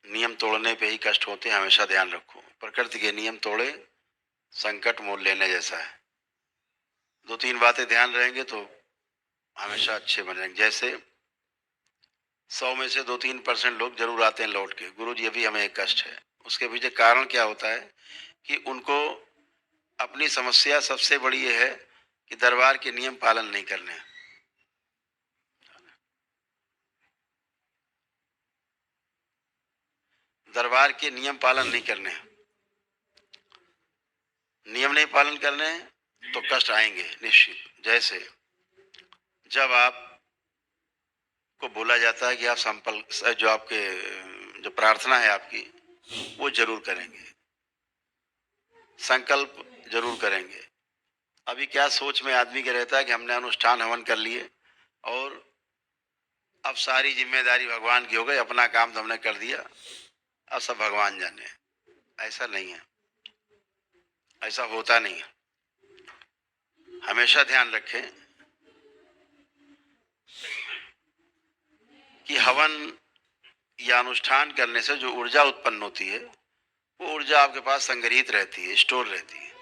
नियम तोड़ने पे ही कष्ट होते हैं, हमेशा ध्यान रखो। प्रकृति के नियम तोड़े संकट मोल लेने जैसा है। 2-3 बातें ध्यान रहेंगे तो हमेशा अच्छे बनेंगे। जैसे 100 में से 2-3% लोग जरूर आते हैं लौट के, गुरुजी अभी हमें एक कष्ट है। उसके पीछे कारण क्या होता है कि उनको अपनी समस्या सबसे बड़ी ये है कि दरबार के नियम पालन नहीं करने। दरबार के नियम पालन नहीं करने, नियम नहीं पालन करने तो कष्ट आएंगे निश्चित। जैसे जब आप को बोला जाता है कि आप संकल्प जो आपके जो प्रार्थना है आपकी वो जरूर करेंगे, संकल्प जरूर करेंगे। अभी क्या सोच में आदमी के रहता है कि हमने अनुष्ठान हवन कर लिए और अब सारी जिम्मेदारी भगवान की हो गई, अपना काम तो हमने कर दिया, अब सब भगवान जाने। ऐसा नहीं है, ऐसा होता नहीं है। हमेशा ध्यान रखें कि हवन या अनुष्ठान करने से जो ऊर्जा उत्पन्न होती है वो ऊर्जा आपके पास संग्रहित रहती है, स्टोर रहती है।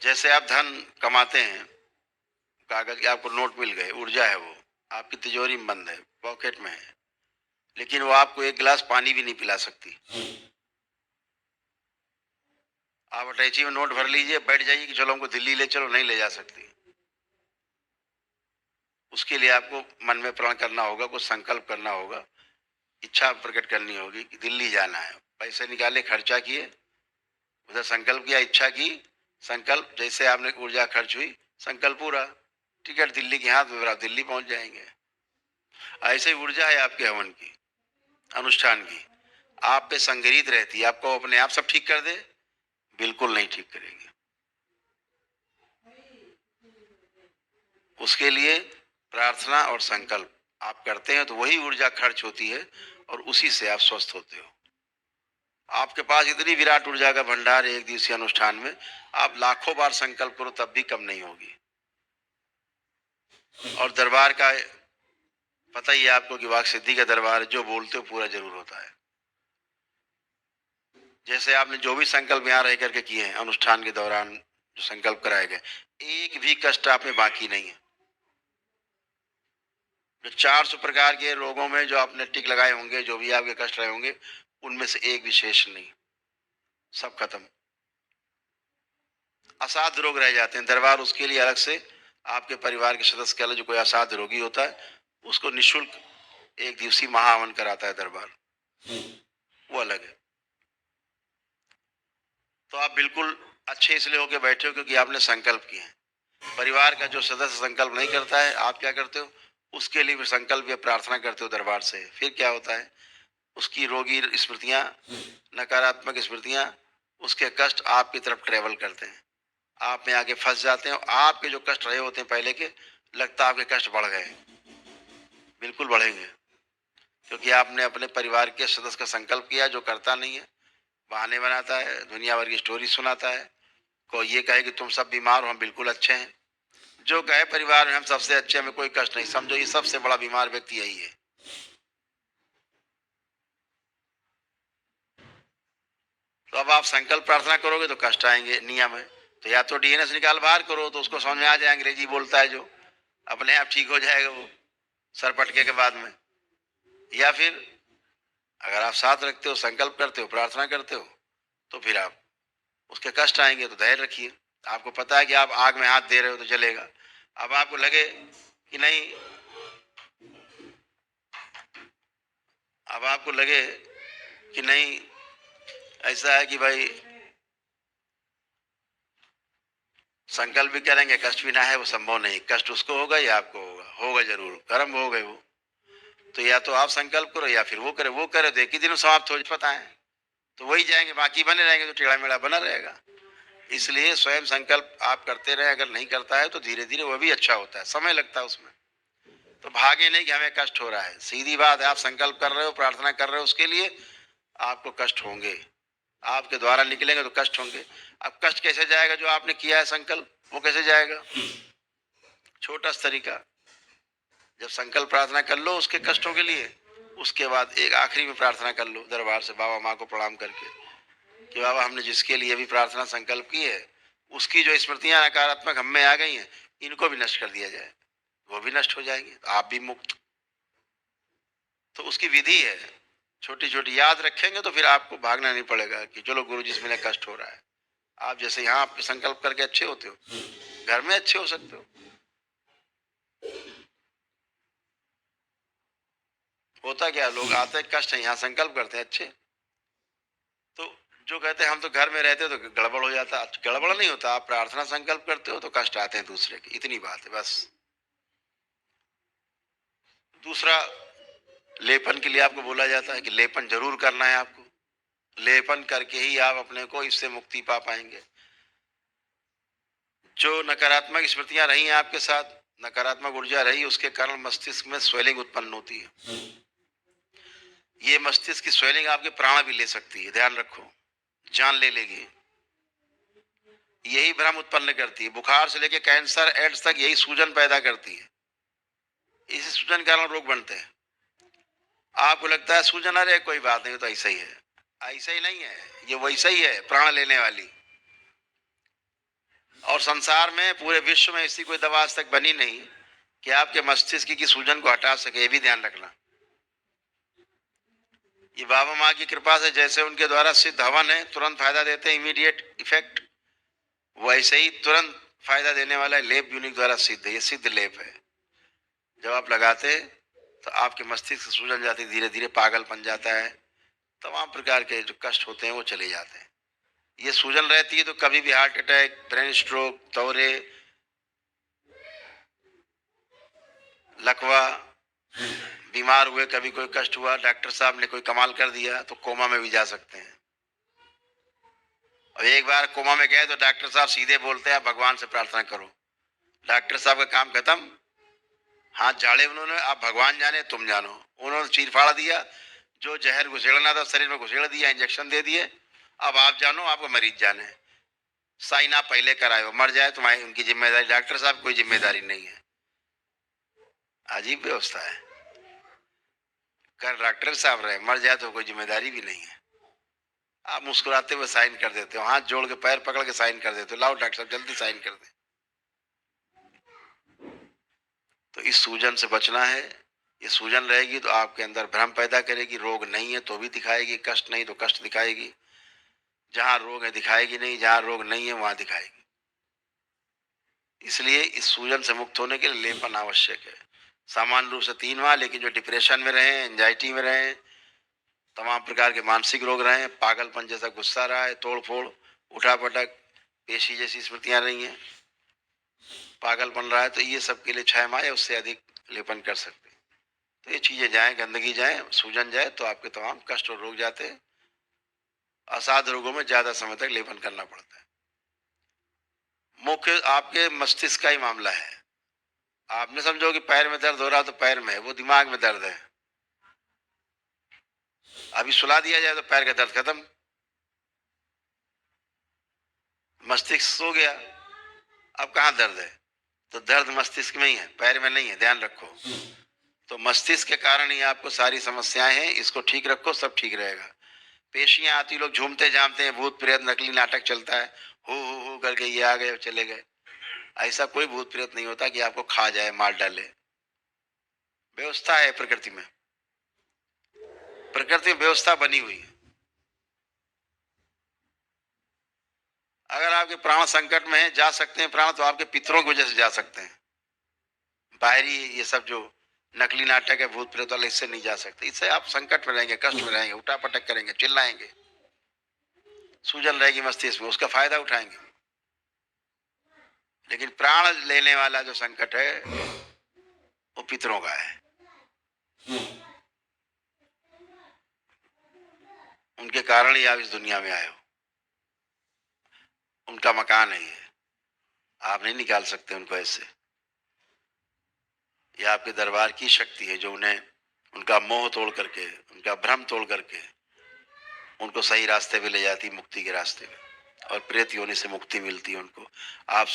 जैसे आप धन कमाते हैं, कागज के आपको नोट मिल गए, ऊर्जा है वो, आपकी तिजोरी में बंद है, पॉकेट में है, लेकिन वो आपको एक गिलास पानी भी नहीं पिला सकती। आप अटैची में नोट भर लीजिए, बैठ जाइए कि चलो हमको दिल्ली ले चलो, नहीं ले जा सकती। उसके लिए आपको मन में प्रण करना होगा, कुछ संकल्प करना होगा, इच्छा प्रकट करनी होगी कि दिल्ली जाना है। पैसे निकाले, खर्चा किए, उधर संकल्प किया, इच्छा की, संकल्प, जैसे आपने ऊर्जा खर्च हुई, संकल्प पूरा, टिकट दिल्ली के हाथ में, आप दिल्ली पहुंच जाएंगे। ऐसे ही ऊर्जा है आपके हवन की, अनुष्ठान की, आप पे संग्रहित रहती है। आपको अपने आप सब ठीक कर दे, बिल्कुल नहीं ठीक करेंगे। उसके लिए प्रार्थना और संकल्प आप करते हैं तो वही ऊर्जा खर्च होती है और उसी से आप स्वस्थ होते हो। आपके पास इतनी विराट ऊर्जा का भंडार है, एक दिवसीय अनुष्ठान में आप लाखों बार संकल्प करो तब भी कम नहीं होगी। और दरबार का पता ही है आपको कि वाक सिद्धि का दरबार, जो बोलते हो पूरा जरूर होता है। जैसे आपने जो भी संकल्प यहाँ रह करके किए हैं अनुष्ठान के दौरान, जो संकल्प कराए गए, एक भी कष्ट आप में बाकी नहीं है। जो 400 प्रकार के रोगों में जो आपने टिक लगाए होंगे, जो भी आपके कष्ट रहे होंगे, उनमें से एक विशेष नहीं, सब खत्म। असाध्य रोग रह जाते हैं, दरबार उसके लिए अलग से, आपके परिवार के सदस्य के अलग, जो कोई असाध्य रोगी होता है उसको निःशुल्क एक दिवसीय महाहवन कराता है दरबार, वो अलग है। तो आप बिल्कुल अच्छे इसलिए होके बैठे हो क्योंकि आपने संकल्प किए हैं। परिवार का जो सदस्य संकल्प नहीं करता है, आप क्या करते हो, उसके लिए भी संकल्प या प्रार्थना करते हो दरबार से। फिर क्या होता है, उसकी रोगी स्मृतियां, नकारात्मक स्मृतियां, उसके कष्ट आपकी तरफ ट्रेवल करते हैं, आप में आके फंस जाते हैं और आपके जो कष्ट रहे होते हैं पहले के, लगता है आपके कष्ट बढ़ गए। बिल्कुल बढ़ेंगे, क्योंकि आपने अपने परिवार के सदस्य का संकल्प किया, जो करता नहीं है, बहाने बनाता है, दुनिया भर की स्टोरी सुनाता है। कोई ये कहे कि तुम सब बीमार हो, हम बिल्कुल अच्छे हैं। जो कहे परिवार में हम सबसे अच्छे, हमें कोई कष्ट नहीं, समझो ये सबसे बड़ा बीमार व्यक्ति यही है। तो अब आप संकल्प प्रार्थना करोगे तो कष्ट आएंगे, नियम है। तो या तो डीएनएस निकाल बाहर करो तो उसको समझ में आ जाए, अंग्रेजी बोलता है जो, अपने आप ठीक हो जाएगा वो सर पटके के बाद में। या फिर अगर आप साथ रखते हो, संकल्प करते हो, प्रार्थना करते हो, तो फिर आप उसके कष्ट आएंगे तो धैर्य रखिए। आपको पता है कि आप आग में हाथ दे रहे हो तो जलेगा। अब आपको लगे कि नहीं, अब आपको लगे कि नहीं, ऐसा है कि भाई संकल्प भी करेंगे कष्ट भी ना है, वो संभव नहीं। कष्ट उसको होगा या आपको होगा, होगा जरूर, कर्म हो गए वो। तो या तो आप संकल्प करो या फिर वो करे। वो करे तो एक ही दिन में समाप्त हो, पता है, तो वही जाएंगे, बाकी बने रहेंगे तो टेढ़ा मेढ़ा बना रहेगा। इसलिए स्वयं संकल्प आप करते रहे, अगर नहीं करता है तो धीरे धीरे वह भी अच्छा होता है, समय लगता है उसमें। तो भागे नहीं कि हमें कष्ट हो रहा है, सीधी बात है, आप संकल्प कर रहे हो, प्रार्थना कर रहे हो, उसके लिए आपको कष्ट होंगे, आपके द्वारा निकलेंगे तो कष्ट होंगे। अब कष्ट कैसे जाएगा, जो आपने किया है संकल्प वो कैसे जाएगा, छोटा सा तरीका, जब संकल्प प्रार्थना कर लो उसके कष्टों के लिए, उसके बाद एक आखिरी में प्रार्थना कर लो दरबार से बाबा माँ को प्रणाम करके कि बाबा हमने जिसके लिए भी प्रार्थना संकल्प की है उसकी जो स्मृतियां नकारात्मक हम में आ गई हैं इनको भी नष्ट कर दिया जाए, वो भी नष्ट हो जाएंगी तो आप भी मुक्त। तो उसकी विधि है, छोटी छोटी याद रखेंगे तो फिर आपको भागना नहीं पड़ेगा कि चलो गुरु जी से मेरे कष्ट हो रहा है। आप जैसे यहाँ आप संकल्प करके अच्छे होते हो, घर में अच्छे हो सकते हो। होता क्या, लोग आते हैं कष्ट है, यहाँ संकल्प करते हैं अच्छे, तो जो कहते हैं हम तो घर में रहते हो तो गड़बड़ हो जाता। गड़बड़ नहीं होता, आप प्रार्थना संकल्प करते हो तो कष्ट आते हैं दूसरे के, इतनी बात है बस। दूसरा, लेपन के लिए आपको बोला जाता है कि लेपन जरूर करना है आपको, लेपन करके ही आप अपने को इससे मुक्ति पा पाएंगे। जो नकारात्मक स्मृतियां रही हैं आपके साथ, नकारात्मक ऊर्जा रही, उसके कारण मस्तिष्क में स्वेलिंग उत्पन्न होती है। ये मस्तिष्क की स्वेलिंग आपके प्राण भी ले सकती है, ध्यान रखो, जान ले लेगी। यही भ्रम उत्पन्न करती है, बुखार से लेकर कैंसर एड्स तक यही सूजन पैदा करती है। इसी सूजन के कारण रोग बनते हैं। आपको लगता है सूजन, अरे कोई बात नहीं तो ऐसा ही है, ऐसा ही नहीं है, ये वैसा ही है, प्राण लेने वाली। और संसार में पूरे विश्व में ऐसी कोई दवा आज तक बनी नहीं कि आपके मस्तिष्क की सूजन को हटा सके, ये भी ध्यान रखना। ये बाबा माँ की कृपा से जैसे उनके द्वारा सिद्ध हवन है, तुरंत फायदा देते हैं, इमीडिएट इफेक्ट, वैसे ही तुरंत फायदा देने वाला लेप यूनिक द्वारा सिद्ध है, ये सिद्ध लेप है। जब आप लगाते तो आपके मस्तिष्क सूजन जाती, धीरे धीरे पागलपन जाता है, तमाम प्रकार के जो कष्ट होते हैं वो चले जाते हैं। ये सूजन रहती है तो कभी भी हार्ट अटैक, ब्रेन स्ट्रोक, दौरे, लकवा, बीमार हुए, कभी कोई कष्ट हुआ, डॉक्टर साहब ने कोई कमाल कर दिया तो कोमा में भी जा सकते हैं। और एक बार कोमा में गए तो डॉक्टर साहब सीधे बोलते हैं भगवान से प्रार्थना करो। डॉक्टर साहब का काम खत्म, हाथ झाड़े उन्होंने, आप भगवान जाने तुम जानो। उन्होंने चीर फाड़ दिया, जो जहर घुसेड़ना था शरीर में घुसेड़ दिया, इंजेक्शन दे दिए, अब आप जानो, आपको मरीज जाने। साइन आप पहले कराए हो, मर जाए तुम्हारी उनकी जिम्मेदारी, डॉक्टर साहब कोई जिम्मेदारी नहीं है। अजीब व्यवस्था है, कर डॉक्टर साहब रहे, मर जाए तो कोई जिम्मेदारी भी नहीं है। आप मुस्कुराते हुए साइन कर देते हो, हाथ जोड़ के पैर पकड़ के साइन कर देते हो, लाओ डॉक्टर साहब जल्दी साइन कर दे। तो इस सूजन से बचना है। ये सूजन रहेगी तो आपके अंदर भ्रम पैदा करेगी, रोग नहीं है तो भी दिखाएगी, कष्ट नहीं तो कष्ट दिखाएगी, जहां रोग है दिखाएगी नहीं, जहां रोग नहीं है वहां दिखाएगी। इसलिए इस सूजन से मुक्त होने के लिए लेपन आवश्यक है। सामान्य रूप से 3 माह, लेकिन जो डिप्रेशन में रहे, एंजाइटी में रहे, तमाम प्रकार के मानसिक रोग रहे, पागलपन जैसा गुस्सा रहा है, तोड़ फोड़, उठा पटक, पेशी जैसी स्मृतियां रही हैं, पागलपन रहा है, तो ये सब के लिए 6 माह या उससे अधिक लेपन कर सकते हैं। तो ये चीजें जाए, गंदगी जाए, सूजन जाए तो आपके तमाम कष्ट और रोग जाते हैं। असाध्य रोगों में ज्यादा समय तक लेपन करना पड़ता है। मुख्य आपके मस्तिष्क का ही मामला है। आपने समझो कि पैर में दर्द हो रहा तो पैर में है, वो दिमाग में दर्द है। अभी सुला दिया जाए तो पैर का दर्द खत्म, मस्तिष्क सो गया, अब कहाँ दर्द है? तो दर्द मस्तिष्क में ही है, पैर में नहीं है, ध्यान रखो। तो मस्तिष्क के कारण ही आपको सारी समस्याएं हैं, इसको ठीक रखो, सब ठीक रहेगा। पेशियां आती, लोग झूमते जामते हैं, भूत प्रेत नकली नाटक चलता है, हो करके ये आ गए चले गए। ऐसा कोई भूत प्रेत नहीं होता कि आपको खा जाए, मार डाले। व्यवस्था है प्रकृति में, प्रकृति में व्यवस्था बनी हुई है। अगर आपके प्राण संकट में है, जा सकते हैं प्राण, तो आपके पितरों की वजह से जा सकते हैं। बाहरी ये सब जो नकली नाटक है, भूत प्रेत वाले, इससे नहीं जा सकते। इससे आप संकट में रहेंगे, कष्ट में रहेंगे, उठा पटक करेंगे, चिल्लाएंगे, सूजन रहेगी मस्तिष्क में, उसका फायदा उठाएंगे। लेकिन प्राण लेने वाला जो संकट है वो पितरों का है, उनके कारण ही आप इस दुनिया में आए हो। उनका मकान है ये, आप नहीं निकाल सकते उनको ऐसे। ये आपके दरबार की शक्ति है जो उन्हें, उनका मोह तोड़ करके, उनका भ्रम तोड़ करके उनको सही रास्ते पे ले जाती, मुक्ति के रास्ते पे, और प्रेत योनि से मुक्ति मिलती है उनको। आप